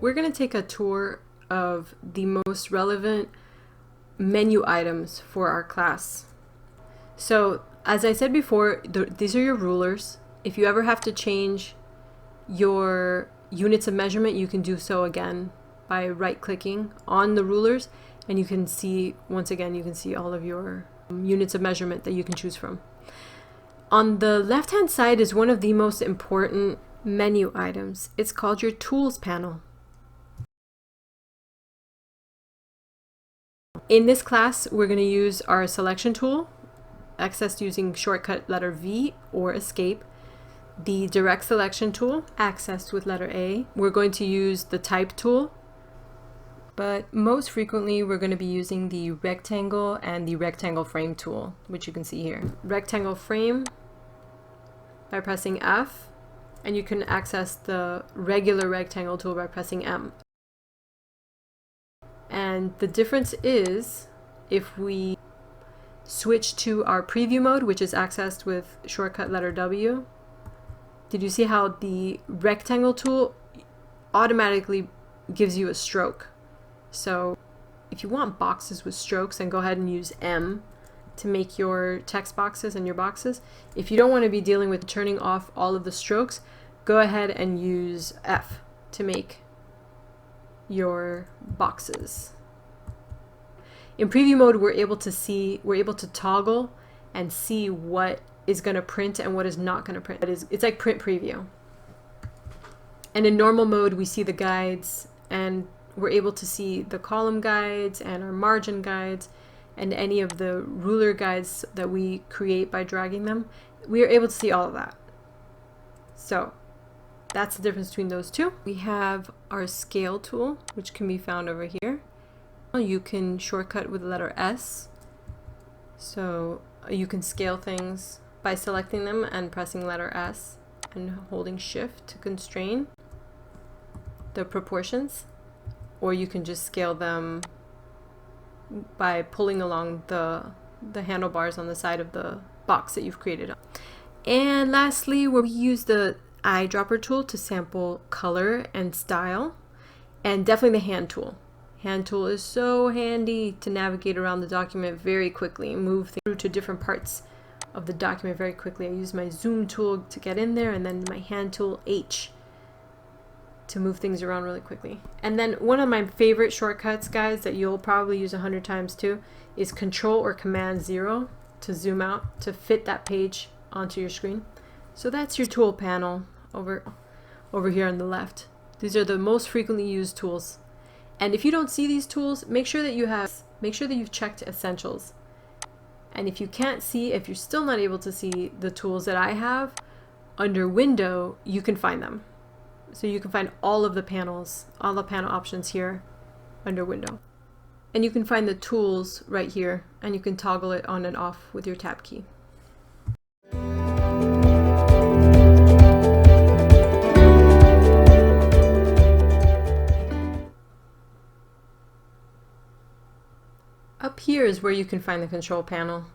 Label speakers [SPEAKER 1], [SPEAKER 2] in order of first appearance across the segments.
[SPEAKER 1] we're going to take a tour of the most relevant menu items for our class. So as I said before, these are your rulers. If you ever have to change your units of measurement, you can do so again by right-clicking on the rulers, and you can see, once again, you can see all of your units of measurement that you can choose from. On the left-hand side is one of the most important menu items. It's called your Tools panel. In this class, we're going to use our Selection tool, accessed using shortcut letter V or Escape, the Direct Selection tool, accessed with letter A. We're going to use the Type tool, but most frequently we're going to be using the Rectangle and the Rectangle Frame tool, which you can see here. Rectangle Frame by pressing F, and you can access the regular Rectangle tool by pressing M. And the difference is, if we switch to our preview mode, which is accessed with shortcut letter W, did you see how the rectangle tool automatically gives you a stroke? So if you want boxes with strokes, then go ahead and use M to make your text boxes and your boxes. If you don't want to be dealing with turning off all of the strokes, go ahead and use F to make your boxes. In preview mode, we're able to toggle and see what is going to print and what is not going to print. It's like print preview. And in normal mode, we see the guides, and we're able to see the column guides and our margin guides and any of the ruler guides that we create by dragging them. We are able to see all of that. So that's the difference between those two. We have our Scale tool, which can be found over here. You can shortcut with the letter S. So you can scale things by selecting them and pressing letter S and holding Shift to constrain the proportions, or you can just scale them by pulling along the handlebars on the side of the box that you've created. And lastly, we use the eyedropper tool to sample color and style, and definitely the hand tool. Hand tool is so handy to navigate around the document very quickly and move through to different parts of the document very quickly. I use my zoom tool to get in there, and then my hand tool H to move things around really quickly. And then one of my favorite shortcuts, guys, that you'll probably use 100 times too, is Control or Command 0 to zoom out to fit that page onto your screen. So that's your tool panel over here on the left. These are the most frequently used tools. And if you don't see these tools, make sure that you've checked Essentials. And if you can't see, if you're still not able to see the tools that I have, under Window, you can find them. So you can find all of the panels, all the panel options here under Window. And you can find the tools right here, and you can toggle it on and off with your Tab key. Up here is where you can find the control panel.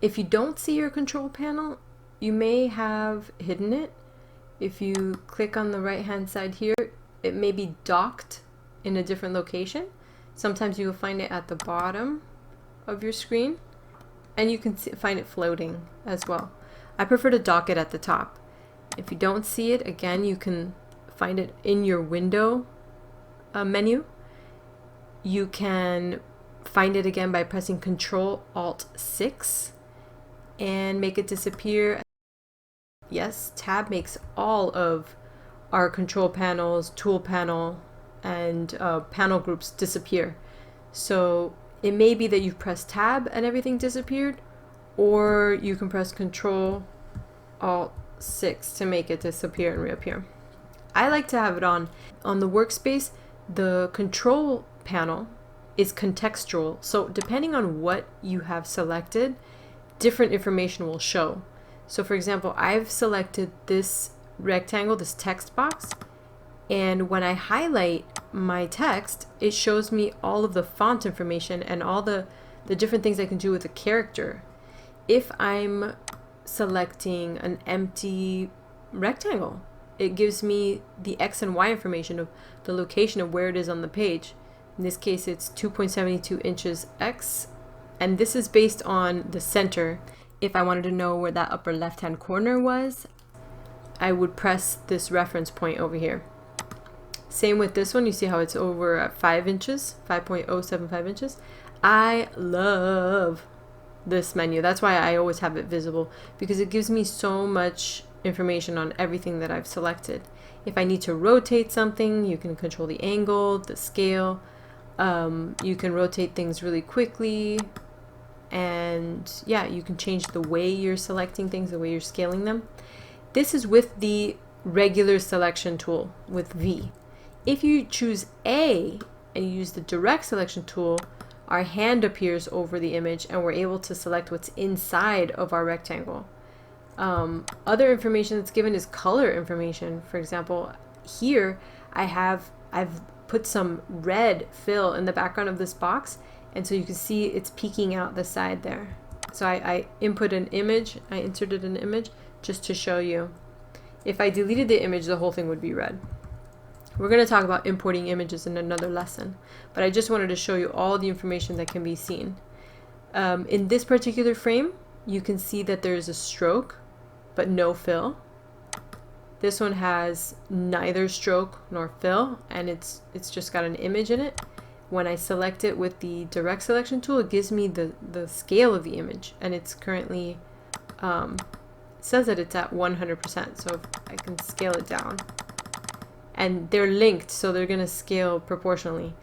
[SPEAKER 1] If you don't see your control panel, you may have hidden it. If you click on the right hand side here, it may be docked in a different location. Sometimes you will find it at the bottom of your screen, and you can find it floating as well. I prefer to dock it at the top. If you don't see it, again, you can find it in your window menu. You can find it again by pressing Control-Alt-6 and make it disappear. Yes, Tab makes all of our control panels, tool panel, and panel groups disappear. So it may be that you've pressed Tab and everything disappeared, or you can press Control-Alt-6 to make it disappear and reappear. I like to have it on the workspace. The control panel is contextual, so depending on what you have selected, different information will show. So for example, I've selected this rectangle, this text box, and when I highlight my text, it shows me all of the font information and all the different things I can do with the character. If I'm selecting an empty rectangle. It gives me the X and Y information of the location of where it is on the page. In this case, it's 2.72 inches X, and this is based on the center. If I wanted to know where that upper left-hand corner was, I would press this reference point over here. Same with this one. You see how it's over at 5 inches, 5.075 inches. I love this menu. That's why I always have it visible, because it gives me so much information on everything that I've selected. If I need to rotate something, you can control the angle, the scale. You can rotate things really quickly, and yeah, you can change the way you're selecting things, the way you're scaling them. This is with the regular selection tool with V. If you choose A and you use the direct selection tool, our hand appears over the image and we're able to select what's inside of our rectangle. Other information that's given is color information. For example, here I've put some red fill in the background of this box, and so you can see it's peeking out the side there. So I inserted an image just to show you. If I deleted the image, the whole thing would be red. We're going to talk about importing images in another lesson, but I just wanted to show you all the information that can be seen. In this particular frame, you can see that there's a stroke, but no fill. This one has neither stroke nor fill, and it's just got an image in it. When I select it with the direct selection tool, it gives me the scale of the image, and it's currently says that it's at 100%, so I can scale it down. And they're linked, so they're going to scale proportionally.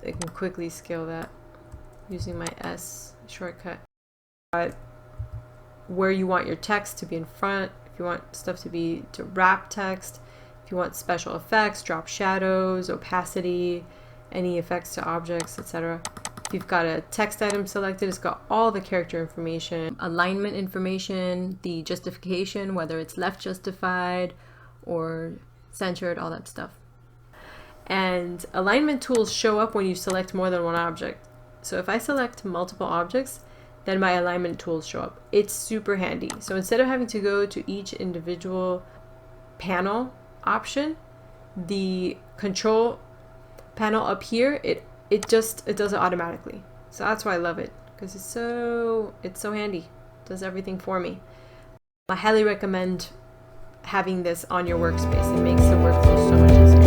[SPEAKER 1] I can quickly scale that using my S shortcut. Where you want your text to be in front, if you want stuff to wrap text, if you want special effects, drop shadows, opacity, any effects to objects, etc. If you've got a text item selected, it's got all the character information, alignment information, the justification, whether it's left justified or centered, all that stuff. And alignment tools show up when you select more than one object. So if I select multiple objects, then my alignment tools show up. It's super handy. So instead of having to go to each individual panel option, the control panel up here, it does it automatically. So that's why I love it, because it's so handy. It does everything for me. I highly recommend having this on your workspace. It makes the workflow so much easier.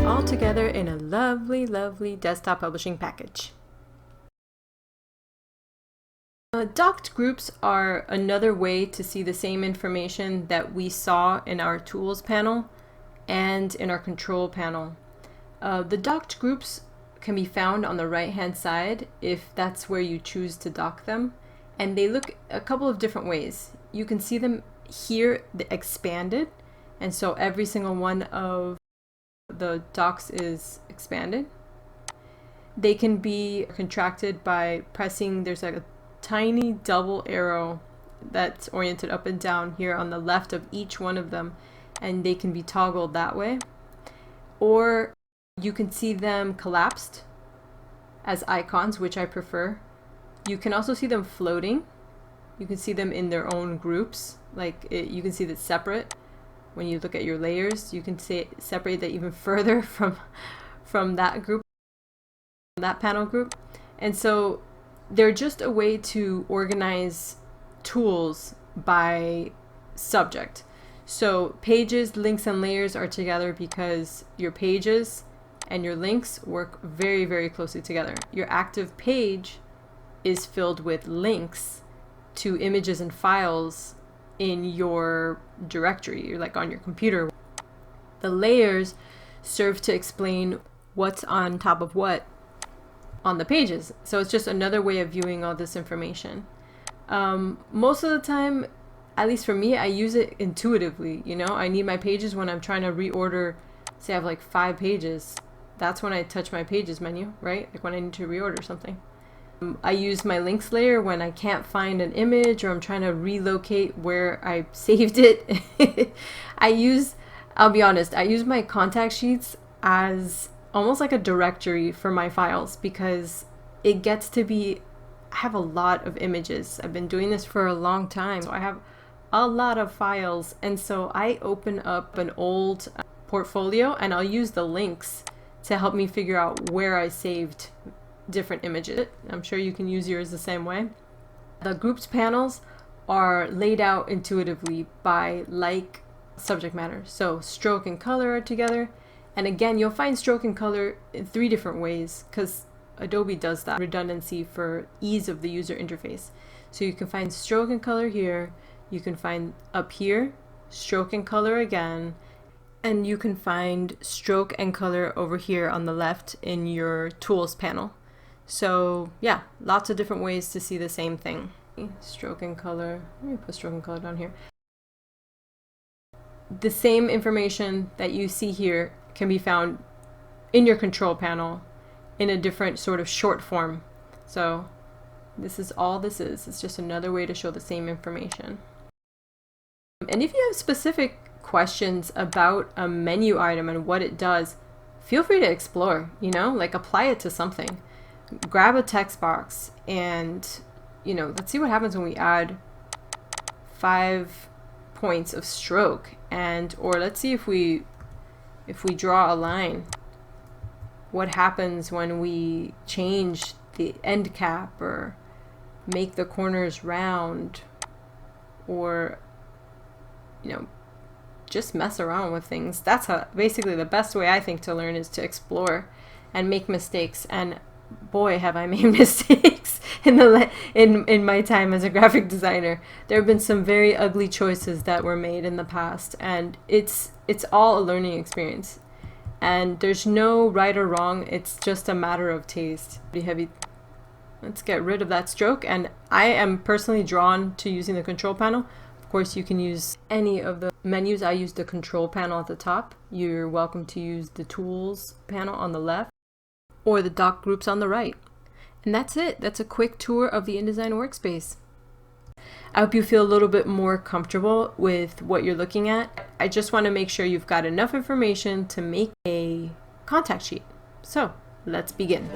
[SPEAKER 1] All together in a lovely, lovely desktop publishing package. Docked groups are another way to see the same information that we saw in our tools panel and in our control panel. The docked groups can be found on the right hand side if that's where you choose to dock them, and they look a couple of different ways. You can see them here expanded, and so every single one of the docks is expanded. They can be contracted by pressing, there's like a tiny double arrow that's oriented up and down here on the left of each one of them, and they can be toggled that way. Or you can see them collapsed as icons, which I prefer. You can also see them floating. You can see them in their own groups. You can see that separate. When you look at your layers, you can separate that even further from that group, that panel group. And so they're just a way to organize tools by subject. So pages, links, and layers are together because your pages and your links work very, very closely together. Your active page is filled with links to images and files in your directory, or like on your computer. The layers serve to explain what's on top of what on the pages. So it's just another way of viewing all this information. Most of the time, at least for me, I use it intuitively. I need my pages when I'm trying to reorder. Say I have like 5 pages. That's when I touch my pages menu, right? Like when I need to reorder something. I use my links layer when I can't find an image or I'm trying to relocate where I saved it. I'll be honest, I use my contact sheets as almost like a directory for my files, because it gets to be, I have a lot of images. I've been doing this for a long time. So I have a lot of files. And so I open up an old portfolio and I'll use the links to help me figure out where I saved different images. I'm sure you can use yours the same way. The groups panels are laid out intuitively by like subject matter. So stroke and color are together. And again, you'll find stroke and color in 3 different ways because Adobe does that redundancy for ease of the user interface. So you can find stroke and color here, you can find up here, stroke and color again, and you can find stroke and color over here on the left in your tools panel. So yeah, lots of different ways to see the same thing. Stroke and color, let me put stroke and color down here. The same information that you see here can be found in your control panel in a different sort of short form. So this is all this is. It's just another way to show the same information. And if you have specific questions about a menu item and what it does, feel free to explore, you know, like apply it to something. Grab a text box and, you know, let's see what happens when we add 5 points of stroke, and or let's see if we draw a line. What happens when we change the end cap or make the corners round, or, you know, just mess around with things. That's basically the best way I think to learn is to explore and make mistakes. And boy, have I made mistakes in my time as a graphic designer. There have been some very ugly choices that were made in the past, and it's all a learning experience. And there's no right or wrong, it's just a matter of taste. Pretty heavy. Let's get rid of that stroke, and I am personally drawn to using the control panel. Of course, you can use any of the menus. I use the control panel at the top. You're welcome to use the tools panel on the left or the doc groups on the right. And that's it. That's a quick tour of the InDesign workspace. I hope you feel a little bit more comfortable with what you're looking at. I just want to make sure you've got enough information to make a contact sheet. So let's begin.